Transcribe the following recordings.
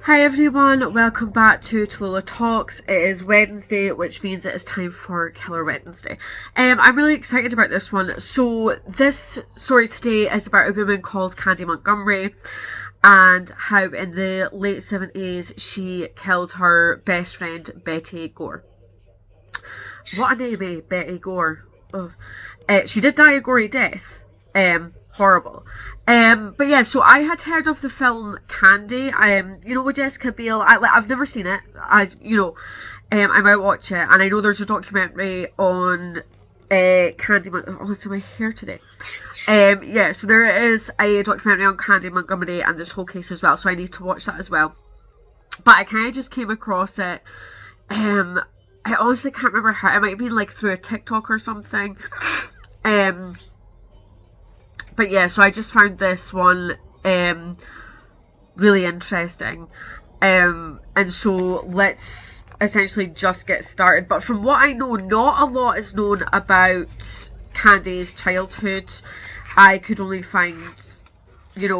Hi everyone, welcome back to Tallulah Talks. It is Wednesday, which means it is time for Killer Wednesday. I'm really excited about this one. So this story today is about a woman called Candy Montgomery and how in the late 70s she killed her best friend Betty Gore. What a name, eh? Betty Gore. Oh. She did die a gory death. Horrible. But yeah, so I had heard of the film Candy. With Jessica Biel. I've never seen it. I might watch it, and I know there's a documentary on Candy. Oh, it's in my hair today. So there is a documentary on Candy Montgomery and this whole case as well. So I need to watch that as well. But I kind of just came across it. I honestly can't remember how. It might have been like through a TikTok or something. But yeah, so I just found this one really interesting. And so let's essentially just get started. But from what I know, not a lot is known about Candy's childhood. I could only find,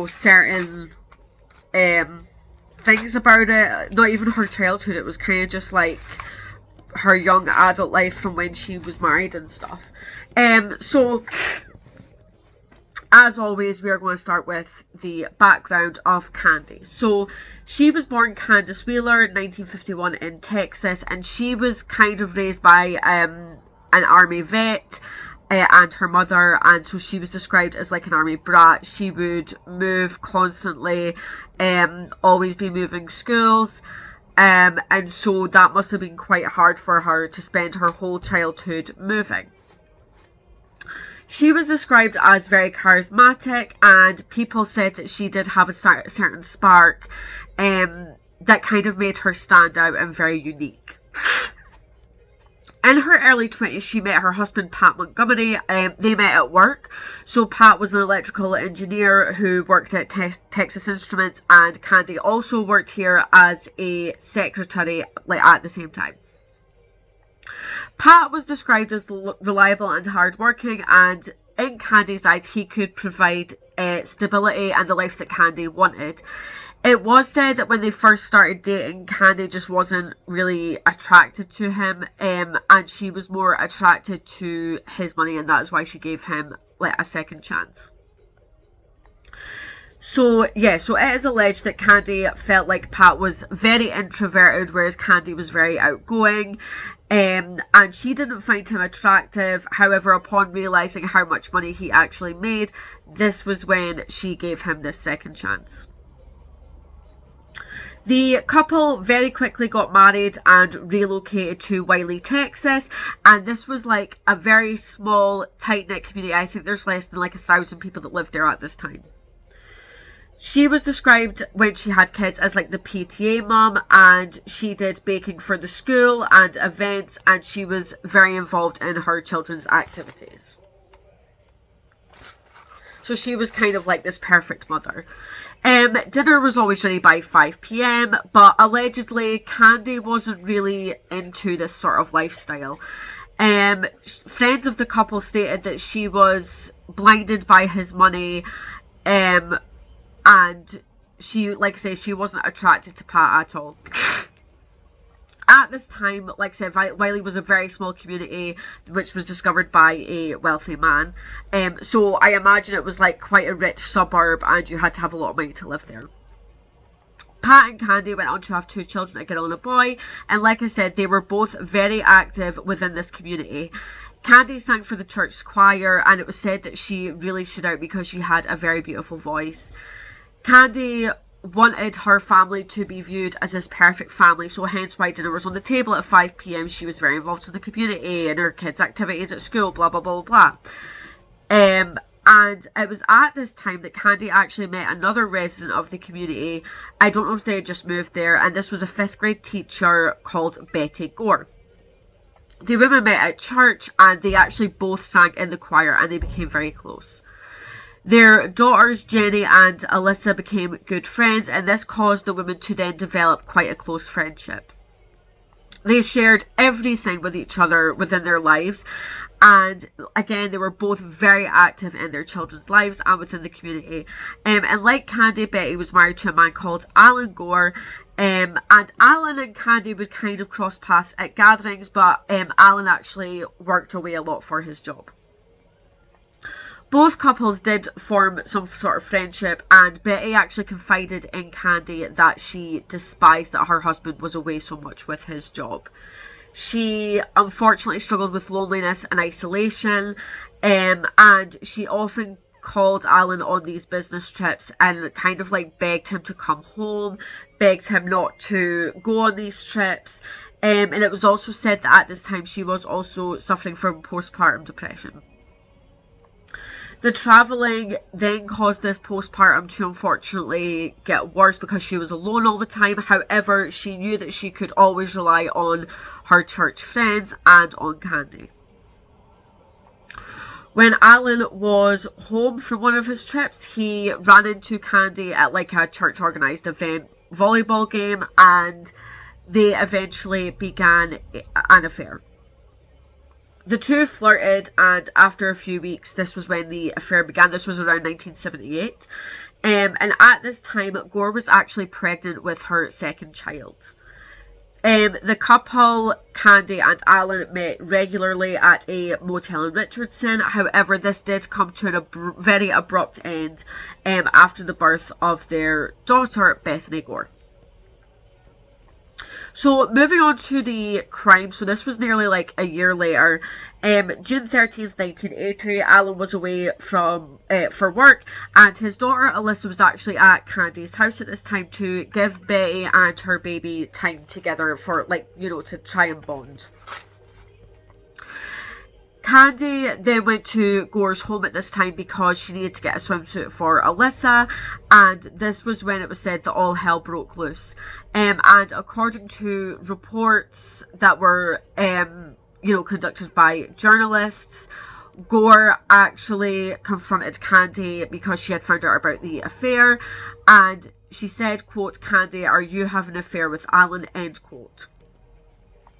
certain things about it. Not even her childhood. It was kind of just like her young adult life from when she was married and stuff. So as always, we are going to start with the background of Candy. So she was born Candace Wheeler in 1951 in Texas, and she was kind of raised by an army vet and her mother, and so she was described as like an army brat. She would move constantly, always be moving schools, and so that must have been quite hard for her to spend her whole childhood moving. She was described as very charismatic, and people said that she did have a certain spark that kind of made her stand out and very unique. In her early 20s, she met her husband, Pat Montgomery. They met at work. So Pat was an electrical engineer who worked at Texas Instruments, and Candy also worked here as a secretary at the same time. Pat was described as reliable and hardworking, and in Candy's eyes, he could provide stability and the life that Candy wanted. It was said that when they first started dating, Candy just wasn't really attracted to him, and she was more attracted to his money, and that's why she gave him a second chance. So it is alleged that Candy felt like Pat was very introverted, whereas Candy was very outgoing. And she didn't find him attractive. However, upon realising how much money he actually made, this was when she gave him this second chance. The couple very quickly got married and relocated to Wylie, Texas. And this was like a very small, tight-knit community. I think there's less than 1,000 people that lived there at this time. She was described when she had kids as the PTA mum, and she did baking for the school and events, and she was very involved in her children's activities. So she was kind of like this perfect mother. Dinner was always ready by 5 p.m, but allegedly Candy wasn't really into this sort of lifestyle. Friends of the couple stated that she was blinded by his money, and she, she wasn't attracted to Pat at all. At this time, Wylie was a very small community which was discovered by a wealthy man. So I imagine it was quite a rich suburb, and you had to have a lot of money to live there. Pat and Candy went on to have 2 children, a girl and a boy, and like I said, they were both very active within this community. Candy sang for the church choir, and it was said that she really stood out because she had a very beautiful voice. Candy wanted her family to be viewed as this perfect family, so hence why dinner was on the table at 5 p.m. She was very involved in the community and her kids' activities at school, blah, blah, blah, blah. And it was at this time that Candy actually met another resident of the community. I don't know if they had just moved there, and this was a 5th grade teacher called Betty Gore. The women met at church, and they actually both sang in the choir, and they became very close. Their daughters, Jenny and Alyssa, became good friends, and this caused the women to then develop quite a close friendship. They shared everything with each other within their lives, And again, they were both very active in their children's lives and within the community. And like Candy, Betty was married to a man called Alan Gore. And Alan and Candy would kind of cross paths at gatherings, but Alan actually worked away a lot for his job. Both couples did form some sort of friendship, and Betty actually confided in Candy that she despised that her husband was away so much with his job. She unfortunately struggled with loneliness and isolation, and she often called Alan on these business trips and kind of like begged him to come home, begged him not to go on these trips. And it was also said that at this time she was also suffering from postpartum depression. The travelling then caused this postpartum to unfortunately get worse because she was alone all the time. However, she knew that she could always rely on her church friends and on Candy. When Alan was home from one of his trips, he ran into Candy at like a church organised event volleyball game, and they eventually began an affair. The two flirted, and after a few weeks, this was when the affair began. This was around 1978. And at this time, Gore was actually pregnant with her second child. The couple, Candy and Alan, met regularly at a motel in Richardson. However, this did come to a very abrupt end after the birth of their daughter, Bethany Gore. So moving on to the crime, so this was nearly like a year later. June 13th, 1980, Alan was away from for work, and his daughter Alyssa was actually at Candy's house at this time to give Betty and her baby time together for, like, you know, to try and bond. Candy then went to Gore's home at this time because she needed to get a swimsuit for Alyssa, and this was when it was said that all hell broke loose. And according to reports that were, conducted by journalists, Gore actually confronted Candy because she had found out about the affair, and she said, quote, "Candy, are you having an affair with Alan?" end quote.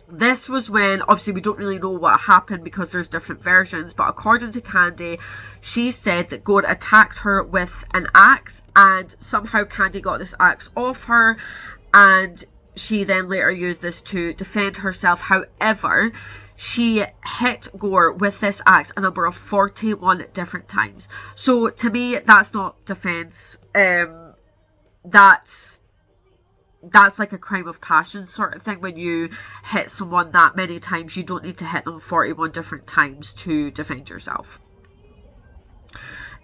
This was when, obviously we don't really know what happened because there's different versions, but according to Candy, she said that Gore attacked her with an axe, and somehow Candy got this axe off her, and she then later used this to defend herself. However, she hit Gore with this axe a number of 41 different times. So to me, that's not defense. That's like a crime of passion sort of thing. When you hit someone that many times, you don't need to hit them 41 different times to defend yourself.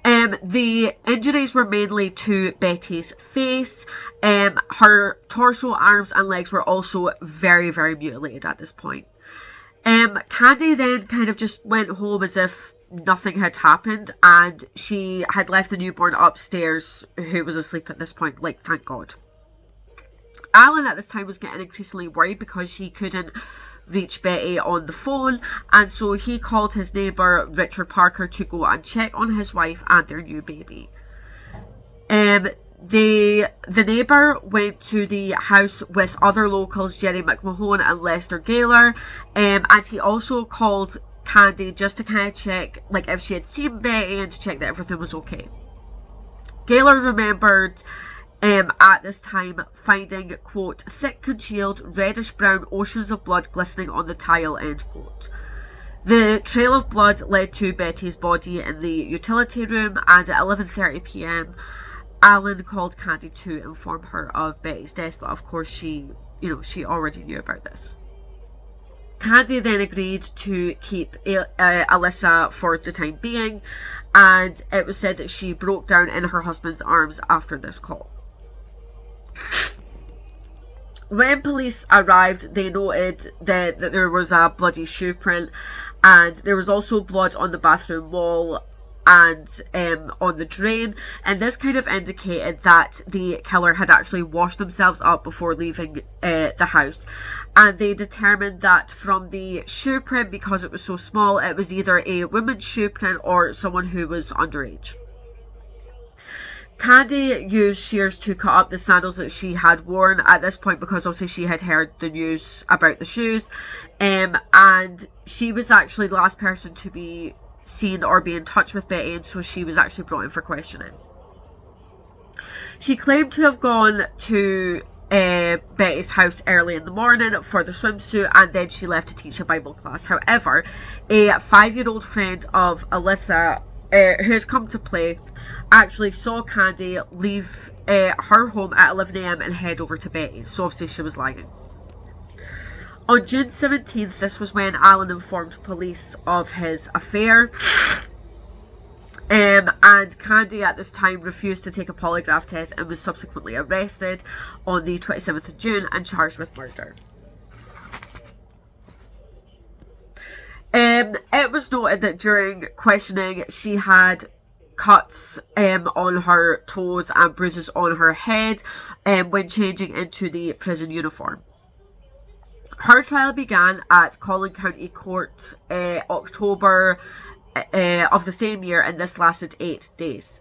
The injuries were mainly to Betty's face. Her torso, arms and legs were also very, very mutilated at this point. Candy then kind of just went home as if nothing had happened, and she had left the newborn upstairs, who was asleep at this point, like, thank God. Alan at this time was getting increasingly worried because she couldn't reach Betty on the phone, and so he called his neighbour Richard Parker to go and check on his wife and their new baby. The neighbour went to the house with other locals, Jerry McMahon and Lester Gaylor, and he also called Candy just to kind of check, like, if she had seen Betty and to check that everything was okay. Gaylor remembered at this time finding, quote, "thick congealed reddish brown oceans of blood glistening on the tile," end quote. The trail of blood led to Betty's body in the utility room, and at 11:30 p.m. Alan called Candy to inform her of Betty's death, but of course she already knew about this. Candy then agreed to keep Alyssa for the time being, and it was said that she broke down in her husband's arms after this call. When police arrived, they noted that there was a bloody shoe print, and there was also blood on the bathroom wall and on the drain, and this kind of indicated that the killer had actually washed themselves up before leaving the house. And they determined that from the shoe print, because it was so small, it was either a woman's shoe print or someone who was underage. Candy used shears to cut up the sandals that she had worn at this point, because obviously she had heard the news about the shoes, and she was actually the last person to be seen or be in touch with Betty, and so she was actually brought in for questioning. She claimed to have gone to Betty's house early in the morning for the swimsuit, and then she left to teach a Bible class. However, a 5-year-old friend of Alyssa, who has come to play, actually saw Candy leave her home at 11 a.m. and head over to Betty's, so obviously she was lying. On June 17th, this was when Alan informed police of his affair. And Candy at this time refused to take a polygraph test and was subsequently arrested on the 27th of June and charged with murder. It was noted that during questioning she had cuts on her toes and bruises on her head when changing into the prison uniform. Her trial began at Collin County Court October of the same year, and this lasted 8 days.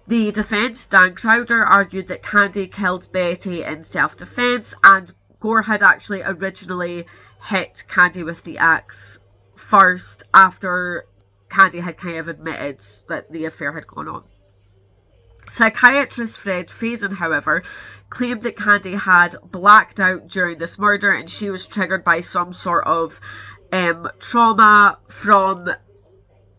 The defence, Dan Crowder, argued that Candy killed Betty in self-defence, and Gore had actually originally hit Candy with the axe first, after Candy had kind of admitted that the affair had gone on. Psychiatrist Fred Faison, however, claimed that Candy had blacked out during this murder, and she was triggered by some sort of trauma from...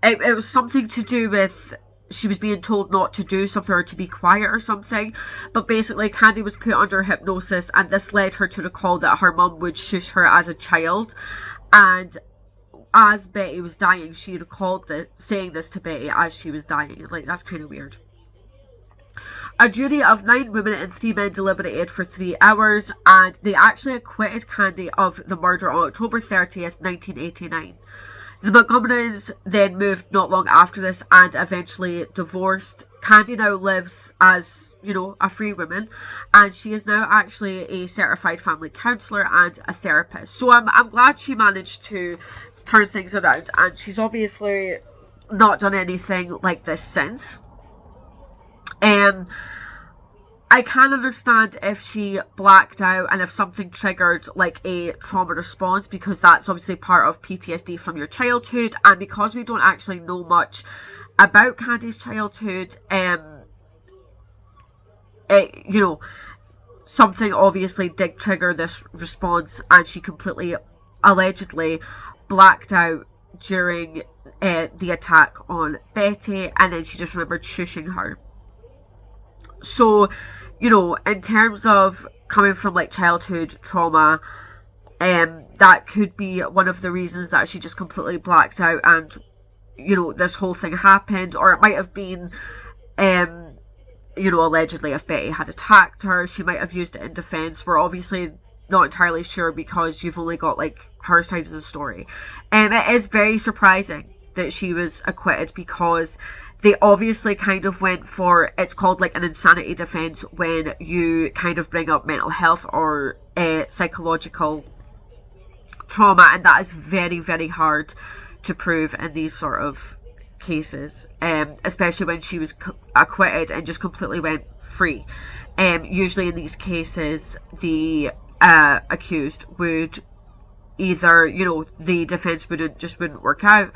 It was something to do with she was being told not to do something or to be quiet or something. But basically, Candy was put under hypnosis, and this led her to recall that her mum would shush her as a child. And as Betty was dying, she recalled saying this to Betty as she was dying. Like, that's kind of weird. A jury of 9 women and 3 men deliberated for 3 hours, and they actually acquitted Candy of the murder on October 30th, 1989. The Montgomerys then moved not long after this and eventually divorced. Candy now lives as, a free woman, and she is now actually a certified family counsellor and a therapist. So I'm glad she managed to turn things around, and she's obviously not done anything like this since. I can understand if she blacked out and if something triggered like a trauma response, because that's obviously part of PTSD from your childhood, and because we don't actually know much about Candy's childhood, something obviously did trigger this response, and she completely, allegedly, blacked out during the attack on Betty, and then she just remembered shushing her. So, in terms of coming from like childhood trauma, that could be one of the reasons that she just completely blacked out and, this whole thing happened. Or it might have been, allegedly if Betty had attacked her, she might have used it in defence. We're obviously not entirely sure because you've only got like her side of the story. And it is very surprising that she was acquitted, because they obviously kind of went for, it's called like an insanity defence, when you kind of bring up mental health or psychological trauma, and that is very, very hard to prove in these sort of cases, especially when she was acquitted and just completely went free. Usually in these cases, the accused would either, the defence wouldn't work out,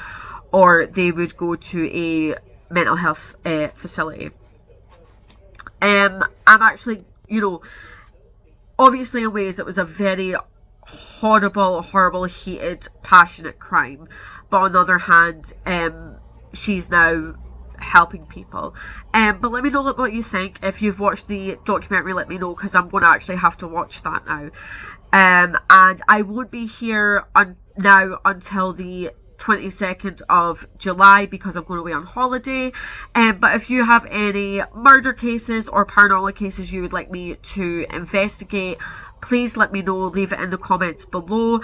or they would go to a mental health facility. I'm actually, obviously in ways it was a very horrible, heated, passionate crime, but on the other hand, she's now helping people. But let me know what you think. If you've watched the documentary, let me know, because I'm going to actually have to watch that now. And I won't be here now until the 22nd of July, because I'm going away on holiday. But if you have any murder cases or paranormal cases you would like me to investigate, please let me know. Leave it in the comments below. And